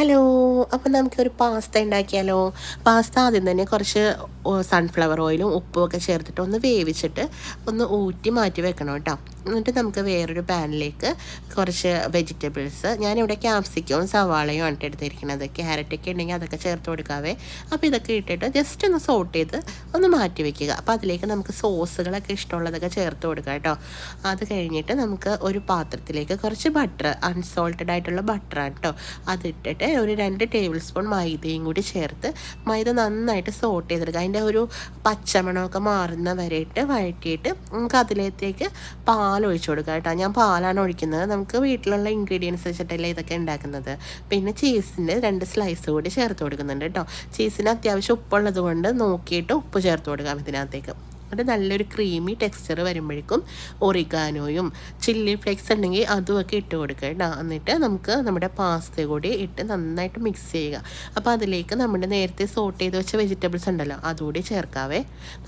Hello. അപ്പം നമുക്കൊരു pasta ഉണ്ടാക്കിയാലോ? പാസ്ത ആദ്യം തന്നെ കുറച്ച് സൺഫ്ലവർ ഓയിലും ഉപ്പും ഒക്കെ ചേർത്തിട്ട് ഒന്ന് വേവിച്ചിട്ട് ഒന്ന് ഊറ്റി മാറ്റി വെക്കണം കേട്ടോ. എന്നിട്ട് നമുക്ക് വേറൊരു പാനിലേക്ക് കുറച്ച് വെജിറ്റബിൾസ്, ഞാനിവിടെ ക്യാപ്സിക്കവും സവാളയും ആണ് എടുത്തിരിക്കുന്നത്. ക്യാരറ്റൊക്കെ ഉണ്ടെങ്കിൽ അതൊക്കെ ചേർത്ത് കൊടുക്കാവേ. അപ്പോൾ ഇതൊക്കെ ഇട്ടിട്ട് ജസ്റ്റ് ഒന്ന് സോട്ട് ചെയ്ത് ഒന്ന് മാറ്റി വെക്കുക. അപ്പോൾ അതിലേക്ക് നമുക്ക് സോസുകളൊക്കെ ഇഷ്ടമുള്ളതൊക്കെ ചേർത്ത് കൊടുക്കുക കേട്ടോ. അത് കഴിഞ്ഞിട്ട് നമുക്ക് ഒരു പാത്രത്തിലേക്ക് കുറച്ച് ബട്ടർ, അൺസോൾട്ടഡ് ആയിട്ടുള്ള ബട്ടറാണ് കേട്ടോ, അതിട്ടിട്ട് ഒരു 2 ടേബിൾ സ്പൂൺ മൈദയും കൂടി ചേർത്ത് മൈദ നന്നായിട്ട് സോട്ട് ചെയ്തെടുക്കുക. അതിൻ്റെ ഒരു പച്ചമണമൊക്കെ മാറുന്ന വരെ ഇട്ട് വഴറ്റിയിട്ട് നമുക്ക് അതിലേക്ക് പാൽ ഒഴിച്ചു കൊടുക്കുക കേട്ടോ. ഞാൻ പാലാണ് ഒഴിക്കുന്നത്. നമുക്ക് വീട്ടിലുള്ള ഇൻഗ്രീഡിയൻസ് വെച്ചിട്ടല്ലേ ഇതൊക്കെ ഉണ്ടാക്കുന്നത്. പിന്നെ ചീസിൻ്റെ 2 സ്ലൈസ് കൂടി ചേർത്ത് കൊടുക്കുന്നുണ്ട് കേട്ടോ. ചീസിന് അത്യാവശ്യം ഉപ്പുള്ളത് കൊണ്ട് നോക്കിയിട്ട് ഉപ്പ് ചേർത്ത് കൊടുക്കാം ഇതിനകത്തേക്ക്. അത് നല്ലൊരു ക്രീമി ടെക്സ്ചർ വരുമ്പോഴേക്കും ഒറിഗാനോയും ചില്ലി ഫ്ലേക്സ് ഉണ്ടെങ്കിൽ അതുമൊക്കെ ഇട്ട് കൊടുക്കുക കേട്ടോ. എന്നിട്ട് നമുക്ക് നമ്മുടെ പാസ്ത കൂടി ഇട്ട് നന്നായിട്ട് മിക്സ് ചെയ്യുക. അപ്പോൾ അതിലേക്ക് നമ്മുടെ നേരത്തെ സോട്ട് ചെയ്ത് വെച്ച വെജിറ്റബിൾസ് ഉണ്ടല്ലോ അതുകൂടി ചേർക്കാവേ.